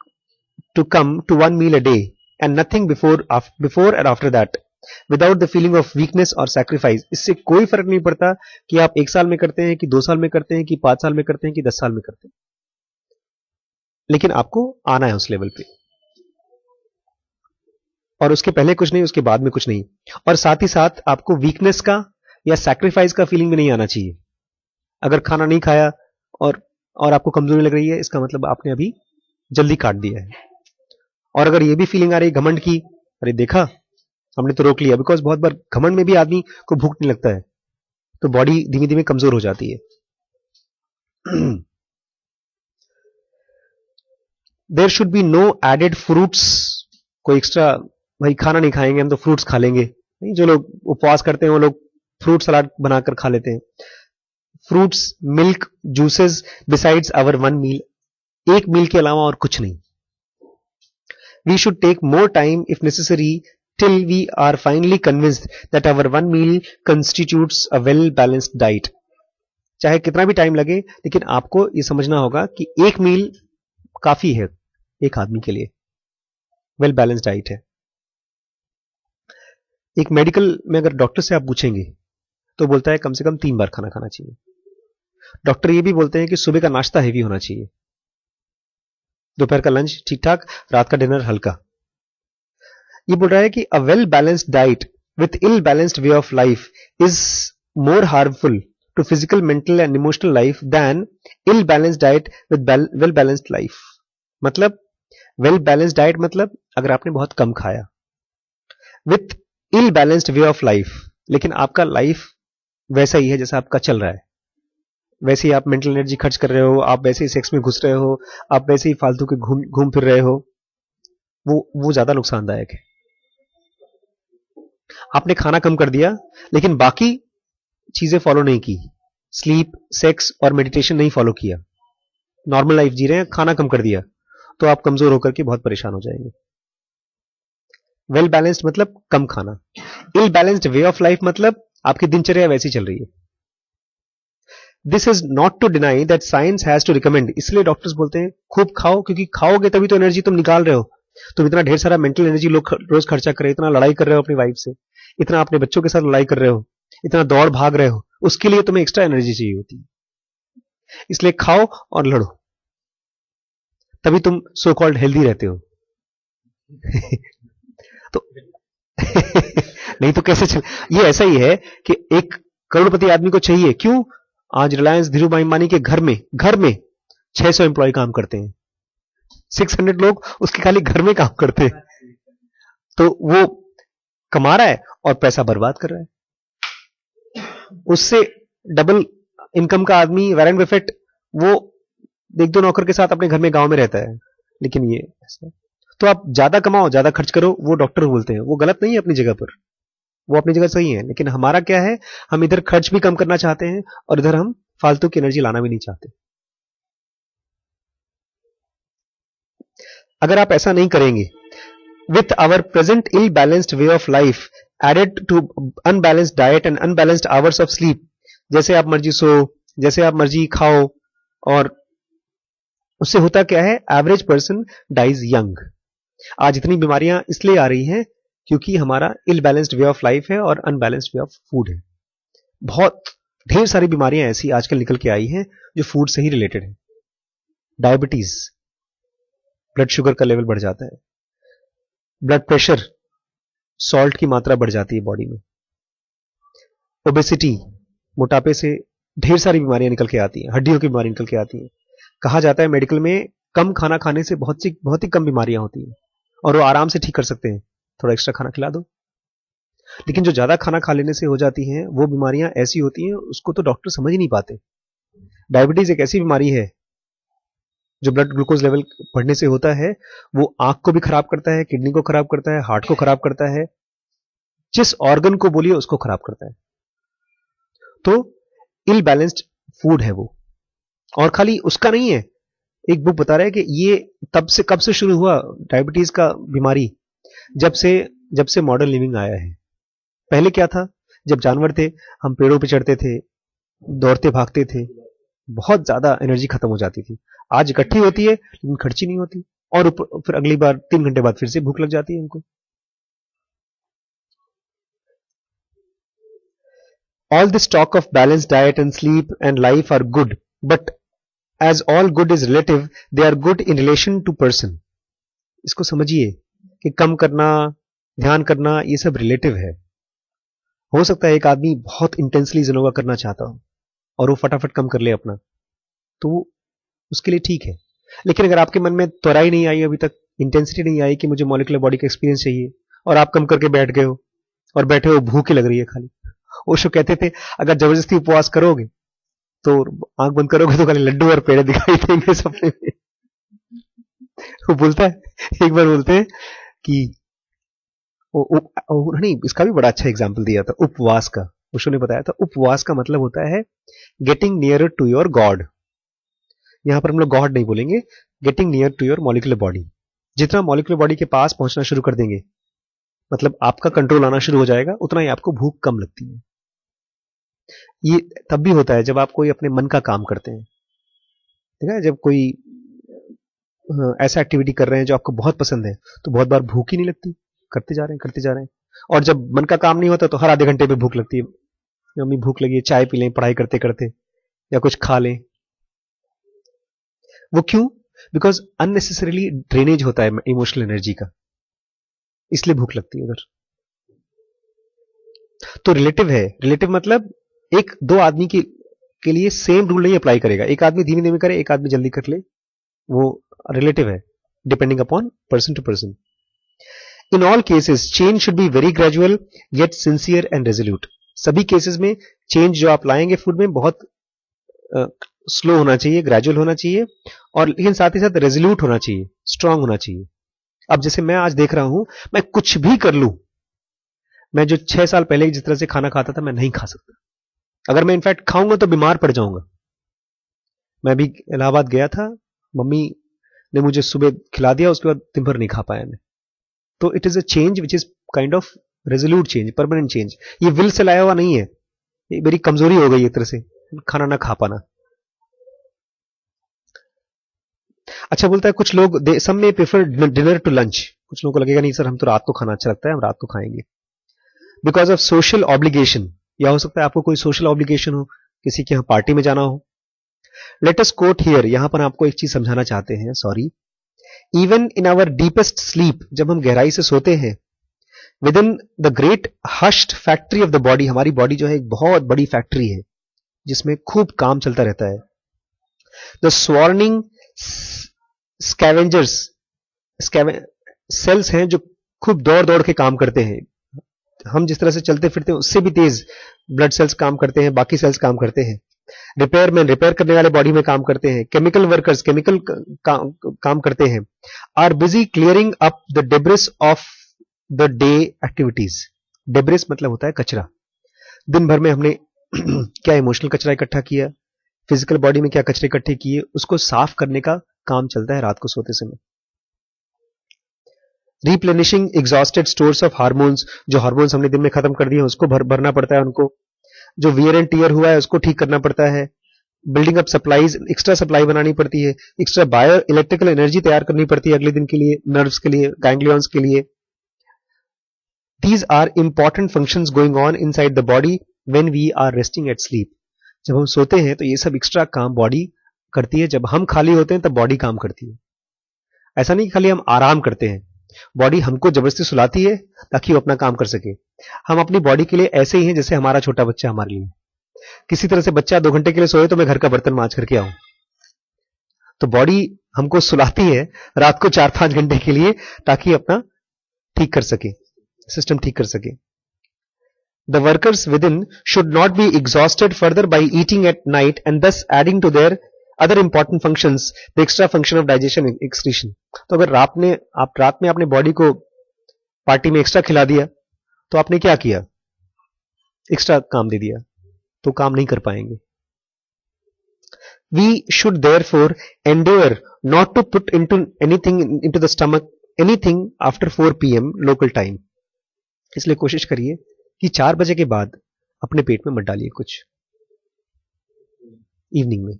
to come to one meal a day, and nothing before and after that, without the feeling of weakness और सैक्रिफाइस। इससे कोई फर्क नहीं पड़ता कि आप 1 साल में करते हैं कि 2 साल में करते हैं कि 5 साल में करते हैं कि 10 साल में करते हैं, लेकिन आपको आना है उस लेवल पे। और उसके पहले कुछ नहीं, उसके बाद में कुछ नहीं, और साथ ही साथ आपको वीकनेस का या सैक्रिफाइस का फीलिंग भी नहीं आना चाहिए। अगर खाना नहीं खाया और आपको कमजोरी लग रही है, इसका मतलब आपने अभी जल्दी काट दिया है। और अगर ये भी फीलिंग आ रही है घमंड की, अरे देखा हमने तो रोक लिया, बिकॉज बहुत बार घमंड में भी आदमी को भूख नहीं लगता है, तो बॉडी धीमे धीमे कमजोर हो जाती है। There should be no added fruits, कोई एक्स्ट्रा भाई खाना नहीं खाएंगे हम तो फ्रूट्स खा लेंगे, नहीं, जो लोग उपवास करते हैं वो लोग फ्रूट सलाद बनाकर खा लेते हैं। Fruits, milk, juices besides our one meal, एक मील के अलावा और कुछ नहीं। We should take more time if necessary till we are finally convinced that our one meal constitutes a well balanced diet. चाहे कितना भी टाइम लगे, लेकिन आपको यह समझना होगा कि एक मील काफी है एक आदमी के लिए, वेल बैलेंस्ड डाइट है। एक मेडिकल में अगर डॉक्टर से आप पूछेंगे तो बोलता है कम से कम 3 बार खाना खाना चाहिए। डॉक्टर ये भी बोलते हैं कि सुबह का नाश्ता हेवी होना चाहिए, दोपहर का लंच ठीक ठाक, रात का डिनर हल्का। ये बोल रहा है कि a well balanced diet with ill balanced way of life is more harmful to physical, mental and emotional life than ill balanced diet with well balanced life. मतलब वेल बैलेंस्ड डाइट मतलब अगर आपने बहुत कम खाया, with ill balanced way of life, लेकिन आपका life वैसा ही है जैसा आपका चल रहा है, वैसे ही आप मेंटल एनर्जी खर्च कर रहे हो, आप वैसे ही सेक्स में घुस रहे हो, आप वैसे ही फालतू के घूम फिर रहे हो, वो ज्यादा नुकसानदायक है। आपने खाना कम कर दिया लेकिन बाकी चीजें फॉलो नहीं की, स्लीप, सेक्स और मेडिटेशन नहीं फॉलो किया, नॉर्मल लाइफ जी रहे हैं, खाना कम कर दिया, तो आप कमजोर होकर के बहुत परेशान हो जाएंगे। वेल बैलेंस्ड मतलब कम खाना, ill balanced way of life मतलब आपकी दिनचर्या वैसी चल रही है। This is not to deny that science has to recommend, इसलिए डॉक्टर्स बोलते हैं खूब खाओ, क्योंकि खाओगे तभी तो एनर्जी तुम निकाल रहे हो। तुम इतना ढेर सारा मेंटल एनर्जी लोग रोज खर्चा कर रहे हो, इतना लड़ाई कर रहे हो अपनी वाइफ से, इतना अपने बच्चों के साथ लड़ाई कर रहे हो, इतना दौड़ भाग रहे हो, उसके लिए तुम्हें एक्स्ट्रा एनर्जी चाहिए होती है। इसलिए खाओ और लड़ो, तभी तुम सो कॉल्ड हेल्दी रहते हो। तो नहीं तो कैसे चल, ये ऐसा ही है कि एक करोड़पति आदमी को चाहिए, क्यों? आज रिलायंस धीरूभाई अंबानी के घर में 600 एम्प्लॉय काम करते हैं, 600 लोग उसके खाली घर में काम करते हैं, तो वो कमा रहा है और पैसा बर्बाद कर रहा है। उससे डबल इनकम का आदमी वॉरेन बफेट, वो एक दो नौकर के साथ अपने घर में गांव में रहता है, लेकिन ये ऐसा। तो आप ज्यादा कमाओ, ज्यादा खर्च करो, वो डॉक्टर बोलते हैं, वो गलत नहीं है अपनी जगह पर, वो अपनी जगह सही है, लेकिन हमारा क्या है, हम इधर खर्च भी कम करना चाहते हैं और इधर हम फालतू की एनर्जी लाना भी नहीं चाहते। अगर आप ऐसा नहीं करेंगे, with our present ill-balanced way of life added to unbalanced diet and unbalanced hours of sleep, जैसे आप मर्जी सो, जैसे आप मर्जी खाओ, और उससे होता क्या है, एवरेज पर्सन डाइज यंग। आज इतनी बीमारियां इसलिए आ रही हैं क्योंकि हमारा इल बैलेंस्ड वे ऑफ लाइफ है और अनबैलेंस्ड वे ऑफ फूड है। बहुत ढेर सारी बीमारियां ऐसी आजकल निकल के आई हैं जो फूड से ही रिलेटेड है। डायबिटीज, ब्लड शुगर का लेवल बढ़ जाता है, ब्लड प्रेशर, सॉल्ट की मात्रा बढ़ जाती है बॉडी में, ओबेसिटी, मोटापे से ढेर सारी बीमारियां निकल के आती हैं, हड्डियों की बीमारी निकल के आती है। कहा जाता है मेडिकल में कम खाना खाने से बहुत ही कम बीमारियां होती हैं और वो आराम से ठीक कर सकते हैं, थोड़ा एक्स्ट्रा खाना खिला दो। लेकिन जो ज्यादा खाना खा लेने से हो जाती हैं वो बीमारियां ऐसी होती हैं, उसको तो डॉक्टर समझ ही नहीं पाते। डायबिटीज एक ऐसी बीमारी है जो ब्लड ग्लूकोज लेवल बढ़ने से होता है, वो आंख को भी खराब करता है, किडनी को खराब करता है, हार्ट को खराब करता है, जिस ऑर्गन को बोलिए उसको खराब करता है। तो इल बैलेंस्ड फूड है वो। और खाली उसका नहीं है, एक बुक बता रहा है कि ये कब से शुरू हुआ डायबिटीज का बीमारी, जब से मॉडर्न लिविंग आया है। पहले क्या था, जब जानवर थे, हम पेड़ों पे चढ़ते थे, दौड़ते भागते थे, बहुत ज्यादा एनर्जी खत्म हो जाती थी। आज इकट्ठी होती है लेकिन खर्ची नहीं होती, और फिर अगली बार 3 घंटे बाद फिर से भूख लग जाती है हमको। All this talk of balanced diet and sleep and life are good, but as all good is relative, they are good in relation to person. इसको समझिए कि कम करना, ध्यान करना, ये सब रिलेटिव है। हो सकता है एक आदमी बहुत इंटेंसली योगा करना चाहता हो और वो फटाफट कम कर ले अपना, तो उसके लिए ठीक है। लेकिन अगर आपके मन में त्वराई नहीं आई, अभी तक इंटेंसिटी नहीं आई कि मुझे मॉलिक्यूलर बॉडी का एक्सपीरियंस चाहिए, और आप कम करके बैठ गए हो और बैठे हो भूख ही लग रही है खाली। ओशो कहते थे अगर जबरदस्ती उपवास करोगे तो आंख बंद करोगे तो खाली लड्डू और पेड़े दिखाई देंगे सपने में। वो बोलता है, एक बार बोलते हैं कि नहीं, इसका भी बड़ा अच्छा एग्जाम्पल दिया था उपवास का। ओशो ने बताया था उपवास का मतलब होता है getting near to your God. यहां पर हम लोग गॉड नहीं बोलेंगे, getting near to your molecular body. जितना मॉलिक्यूलर बॉडी के पास पहुंचना शुरू कर देंगे, मतलब आपका कंट्रोल आना शुरू हो जाएगा, उतना ही आपको भूख कम लगती है। ये तब भी होता है जब आप कोई अपने मन का काम करते हैं, ठीक है, जब कोई ऐसा एक्टिविटी कर रहे हैं जो आपको बहुत पसंद है, तो बहुत बार भूख ही नहीं लगती, करते जा रहे हैं। और जब मन का काम नहीं होता तो हर आधे घंटे पे भूख लगती है, मम्मी भूख लगी है, चाय पी लें पढ़ाई करते करते, या कुछ खा लें। वो क्यों? बिकॉज अननेसेसरीली ड्रेनेज होता है इमोशनल एनर्जी का, इसलिए भूख लगती है उधर। तो रिलेटिव है, रिलेटिव मतलब एक दो आदमी के लिए सेम रूल नहीं अप्लाई करेगा। एक आदमी धीमे धीमे करे, एक आदमी जल्दी कर ले, वो रिलेटिव है, depending upon person to person. In all cases change should be very gradual yet sincere and resolute. सभी केसेस में चेंज जो आप लाएंगे फूड में बहुत स्लो होना चाहिए, ग्रेजुअल होना चाहिए, और लेकिन साथ ही साथ रेजोल्यूट होना चाहिए, स्ट्रांग होना चाहिए। अब जैसे मैं आज देख रहा हूं, मैं कुछ भी कर लूं, मैं जो 6 साल पहले जिस तरह से खाना खाता था मैं नहीं खा सकता। अगर मैं इनफैक्ट खाऊंगा तो बीमार पड़ जाऊंगा। मैं भी इलाहाबाद गया था, मम्मी ने मुझे सुबह खिला दिया, उसके बाद दिन भर नहीं खा पाया मैं। तो it is a change which is kind of resolute change, permanent change. ये विल से लाया हुआ नहीं है, ये मेरी कमजोरी हो गई एक तरह से, खाना ना खा पाना। अच्छा बोलता है कुछ लोग सम में प्रेफर डिनर टू लंच। कुछ लोगों को लगेगा नहीं सर हम तो रात को खाना अच्छा लगता है, हम रात को खाएंगे बिकॉज ऑफ सोशल ऑब्लिगेशन। या हो सकता है आपको कोई सोशल ऑब्लिगेशन हो, किसी के यहाँ पार्टी में जाना हो। लेट अस कोट हियर, यहां पर आपको एक चीज समझाना चाहते हैं, sorry. Even in our deepest sleep, जब हम गहराई से सोते हैं, within the great hushed factory of the body, हमारी बॉडी जो है एक बहुत बड़ी फैक्ट्री है जिसमें खूब काम चलता रहता है। द स्वार्निंग स्कैवेंजर्स, सेल्स हैं जो खूब दौड़ दौड़ के काम करते हैं। हम जिस तरह से चलते फिरते हैं उससे भी तेज ब्लड सेल्स काम करते हैं, बाकी सेल्स काम करते हैं। रिपेयरमैन, रिपेयर करने वाले बॉडी में काम करते हैं। केमिकल वर्कर्स, केमिकल काम करते हैं। Are busy clearing up the debris of the day activities. Debris मतलब होता है कचरा। दिन भर में हमने क्या इमोशनल कचरा इकट्ठा किया, फिजिकल बॉडी में क्या कचरे इकट्ठे किए, उसको साफ करने का काम चलता है रात को सोते समय। Replenishing exhausted stores of hormones, जो हार्मोन्स हमने दिन में खत्म कर दिए उसको भरना पड़ता है उनको। जो वियर एंड टीयर हुआ है उसको ठीक करना पड़ता है। Building up supplies, extra supply बनानी पड़ती है, एक्स्ट्रा बायो इलेक्ट्रिकल एनर्जी तैयार करनी पड़ती है अगले दिन के लिए, नर्व्स के लिए, गैंग्लियंस के लिए। These are important functions going on inside the body when we are resting at sleep. जब हम सोते हैं तो ये सब एक्स्ट्रा काम बॉडी करती है। जब हम खाली होते हैं तब बॉडी काम करती है। ऐसा नहीं खाली हम आराम करते हैं, बॉडी हमको जबरदस्ती सुलाती है ताकि वो अपना काम कर सके। हम अपनी बॉडी के लिए ऐसे ही हैं जैसे हमारा छोटा बच्चा हमारे लिए। किसी तरह से बच्चा 2 घंटे के लिए सोए तो मैं घर का बर्तन मांज करके आऊं, तो बॉडी हमको सुलाती है रात को 4-5 घंटे के लिए ताकि अपना ठीक कर सके, सिस्टम ठीक कर सके। The workers within should not be exhausted further by eating at night and thus adding to their other important functions, the extra function of digestion excretion। तो अगर आप रात में अपने बॉडी को पार्टी में एक्स्ट्रा खिला दिया तो आपने क्या किया, एक्स्ट्रा काम दे दिया, तो काम नहीं कर पाएंगे। We should therefore endeavor not to put into the stomach anything after 4 PM local time। इसलिए कोशिश करिए कि 4 बजे के बाद अपने पेट में मत डालिए कुछ इवनिंग में।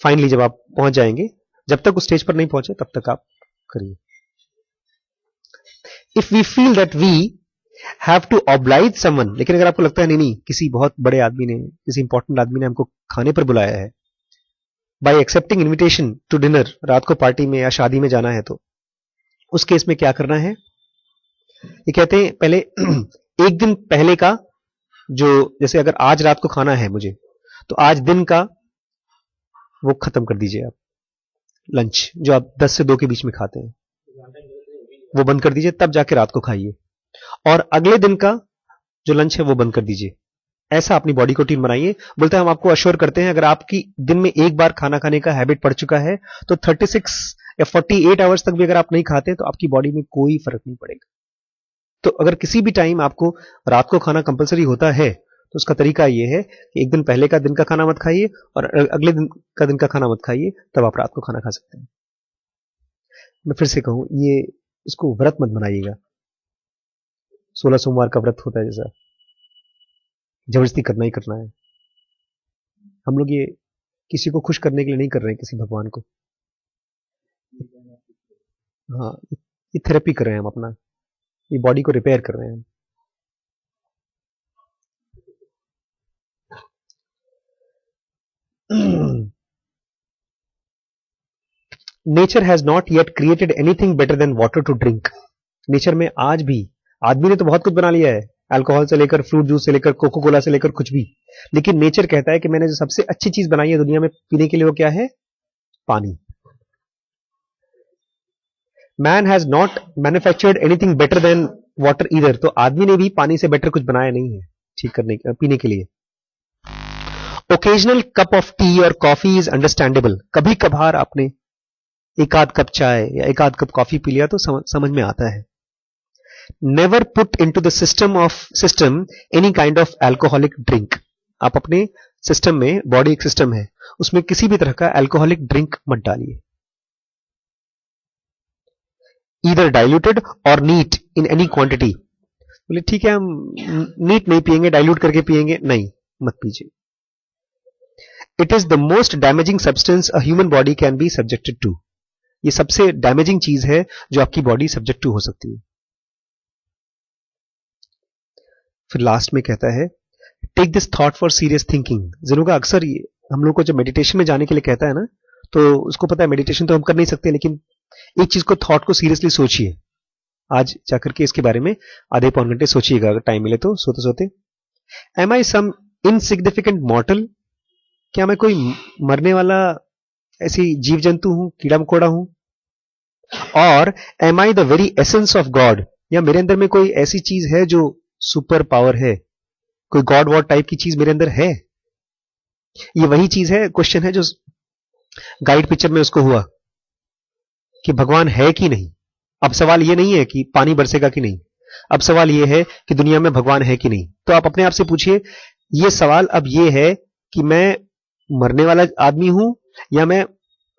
फाइनली जब आप पहुंच जाएंगे, जब तक उस स्टेज पर नहीं पहुंचे तब तक आप करिए। If we feel that we have to oblige someone, लेकिन अगर आपको लगता है नहीं किसी बहुत बड़े आदमी ने, किसी इंपॉर्टेंट आदमी ने हमको खाने पर बुलाया है, by accepting invitation to dinner, रात को पार्टी में या शादी में जाना है, तो उस केस में क्या करना है। ये कहते हैं पहले एक दिन पहले का, जो जैसे अगर आज रात को खाना है मुझे, तो आज दिन का वो खत्म कर दीजिए आप। लंच जो आप 10 से 2 के बीच में खाते हैं वो बंद कर दीजिए, तब जाके रात को खाइए। और अगले दिन का जो लंच है वो बंद कर दीजिए। ऐसा अपनी बॉडी को रूटीन बनाइए। बोलते हैं हम आपको अश्योर करते हैं अगर आपकी दिन में एक बार खाना खाने का हैबिट पड़ चुका है तो 36 या 48 आवर्स तक भी अगर आप नहीं खाते तो आपकी बॉडी में कोई फर्क नहीं पड़ेगा। तो अगर किसी भी टाइम आपको रात को खाना कंपलसरी होता है तो उसका तरीका यह है कि एक दिन पहले का दिन का खाना मत खाइए और अगले दिन का खाना मत खाइए, तब आप रात को खाना खा सकते हैं। मैं फिर से कहूं, ये इसको व्रत मत बनाइएगा। 16 सोमवार का व्रत होता है जैसा, जबरदस्ती करना ही करना है। हम लोग ये किसी को खुश करने के लिए नहीं कर रहे हैं, किसी भगवान को। हाँ, ये थेरेपी कर रहे हैं हम अपना, ये बॉडी को रिपेयर कर रहे हैं। Nature has not yet created anything better than water to drink. Nature में आज भी आदमी ने तो बहुत कुछ बना लिया है, अल्कोहल से लेकर फ्रूट जूस से लेकर कोको कोला से लेकर कुछ भी, लेकिन नेचर कहता है कि मैंने जो सबसे अच्छी चीज बनाई है दुनिया में पीने के लिए वो क्या है, पानी। Man has not manufactured anything better than water either, तो आदमी ने भी पानी से बेटर कुछ बनाया नहीं है ठीक करने पीने के लिए। ओकेजनल कप ऑफ टी और कॉफी इज अंडरस्टैंडेबल, कभी कभार आपने एक आध कप चाय या एक आध कप कॉफी पी लिया तो समझ में आता है। Never put into the system any kind of alcoholic drink, आप अपने सिस्टम में, बॉडी एक सिस्टम है, उसमें किसी भी तरह का अल्कोहलिक ड्रिंक मत डालिए। ईदर डाइल्यूटेड और नीट इन एनी क्वांटिटी, बोले ठीक है हम नीट नहीं पिएंगे, डाइल्यूट करके पिएंगे, नहीं मत पीजिए। It is the most damaging substance a human body can be subjected to, ये सबसे डैमेजिंग चीज है जो आपकी बॉडी सब्जेक्ट टू हो सकती है। फिर लास्ट में कहता है take this thought for serious thinking. जिनों अक्सर ये हम लोग को जब मेडिटेशन में जाने के लिए कहता है ना, तो उसको पता है मेडिटेशन तो हम कर नहीं सकते, लेकिन एक चीज को, थॉट को सीरियसली सोचिए। आज जाकर के इसके बारे में आधे पौन घंटे सोचिएगा अगर टाइम मिले तो, सोते सोते। एम आई सम इनसिग्निफिकेंट मॉर्टल, क्या मैं कोई मरने वाला ऐसी जीव जंतु हूं, कीड़ा मकोड़ा हूं? और am I the very essence of God, या मेरे अंदर में कोई ऐसी चीज है जो सुपर पावर है, कोई गॉड वॉड टाइप की चीज मेरे अंदर है? ये वही चीज है, क्वेश्चन है जो गाइड पिक्चर में उसको हुआ कि भगवान है कि नहीं। अब सवाल ये नहीं है कि पानी बरसेगा कि नहीं, अब सवाल ये है कि दुनिया में भगवान है कि नहीं। तो आप अपने आप से पूछिए, ये सवाल अब ये है कि मैं मरने वाला आदमी हूं या मैं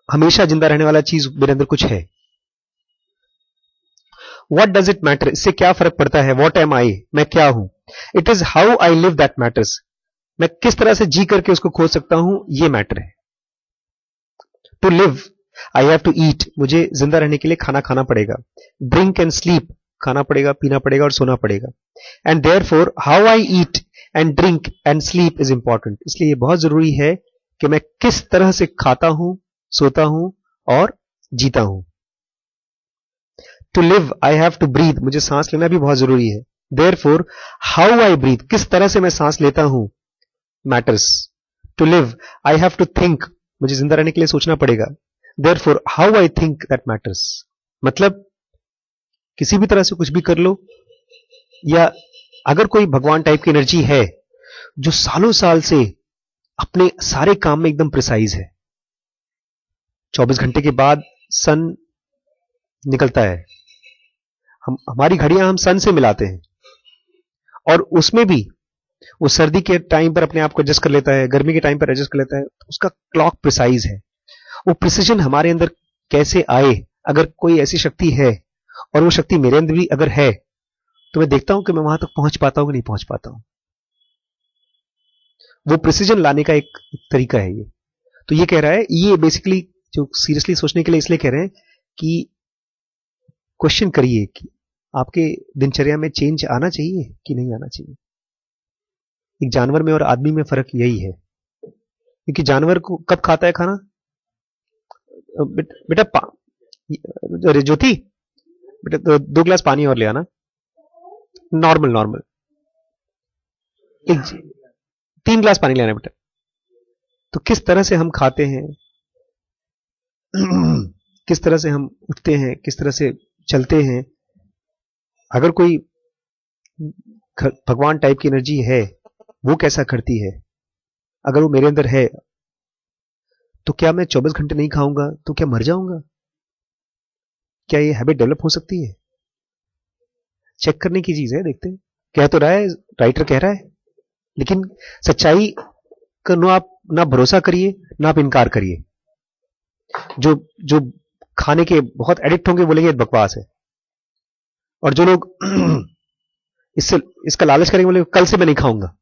हमेशा जिंदा रहने वाला चीज मेरे अंदर कुछ है? वॉट डज इट मैटर, इससे क्या फर्क पड़ता है? वॉट एम आई, मैं क्या हूं? It is how I live that matters, मैं किस तरह से जी करके उसको खोज सकता हूं, ये मैटर है। To live I have to eat, मुझे जिंदा रहने के लिए खाना खाना पड़ेगा। ड्रिंक एंड स्लीप, खाना पड़ेगा, पीना पड़ेगा और सोना पड़ेगा। And therefore how I eat and drink and sleep is important, इसलिए ये बहुत जरूरी है कि मैं किस तरह से खाता हूं, सोता हूं और जीता हूं। To live I have to breathe, मुझे सांस लेना भी बहुत जरूरी है। देयरफॉर हाउ आई ब्रीथ, किस तरह से मैं सांस लेता हूं, matters. To live I have to think, मुझे जिंदा रहने के लिए सोचना पड़ेगा। Therefore how I think that matters, मतलब किसी भी तरह से कुछ भी कर लो, या अगर कोई भगवान टाइप की एनर्जी है जो सालों साल से अपने सारे काम में एकदम प्रिसाइज है, 24 घंटे के बाद सन निकलता है, हमारी घड़ियां हम सन से मिलाते हैं, और उसमें भी वो सर्दी के टाइम पर अपने आप को एडजस्ट कर लेता है, गर्मी के टाइम पर एडजस्ट कर लेता है, उसका क्लॉक प्रिसाइज है। वो प्रिसीजन हमारे अंदर कैसे आए? अगर कोई ऐसी शक्ति है और वो शक्ति मेरे अंदर भी अगर है, तो मैं देखता हूं कि मैं वहां तक पहुंच पाता हूं कि नहीं पहुंच पाता हूं। वो प्रिसीजन लाने का एक तरीका है ये। तो ये कह रहा है, ये बेसिकली जो सीरियसली सोचने के लिए इसलिए कह रहे हैं कि क्वेश्चन करिए कि आपके दिनचर्या में चेंज आना चाहिए कि नहीं आना चाहिए। एक जानवर में और आदमी में फर्क यही है, क्योंकि जानवर को कब खाता है खाना? बेटा अरे ज्योति, बेटा 2 गिलास पानी और ले आना। नॉर्मल नॉर्मल, 3 गिलास पानी लेना बेटा। तो किस तरह से हम खाते हैं, किस तरह से हम उठते हैं, किस तरह से चलते हैं, अगर कोई भगवान टाइप की एनर्जी है, वो कैसा करती है, अगर वो मेरे अंदर है, तो क्या मैं 24 घंटे नहीं खाऊंगा तो क्या मर जाऊंगा? क्या ये हैबिट डेवलप हो सकती है? चेक करने की चीज है, देखते हैं। कह तो रहा है, राइटर कह रहा है, लेकिन सच्चाई का आप ना भरोसा करिए ना आप इनकार करिए। जो जो खाने के बहुत एडिक्ट होंगे बोलेंगे बकवास है, और जो लोग इसका लालच करेंगे बोलेंगे कल से मैं नहीं खाऊंगा।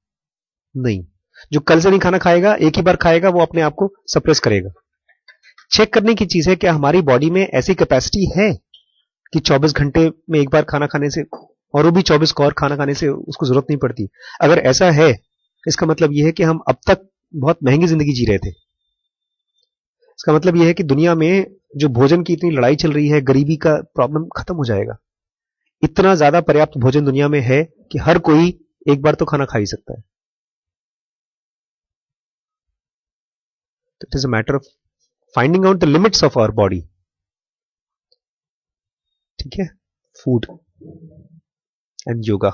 नहीं, जो कल से नहीं खाना खाएगा, एक ही बार खाएगा, वो अपने आप को सप्रेस करेगा। चेक करने की चीज है क्या हमारी बॉडी में ऐसी कैपेसिटी है कि 24 घंटे में एक बार खाना खाने से, और वो भी 24 कौर खाना खाने से उसको जरूरत नहीं पड़ती। अगर ऐसा है, इसका मतलब यह है कि हम अब तक बहुत महंगी जिंदगी जी रहे थे। इसका मतलब यह है कि दुनिया में जो भोजन की इतनी लड़ाई चल रही है, गरीबी का प्रॉब्लम खत्म हो जाएगा। इतना ज्यादा पर्याप्त भोजन दुनिया में है कि हर कोई एक बार तो खाना खा ही सकता है। It is a matter of finding out the limits of our body. ठीक है, फूड एंड योगा।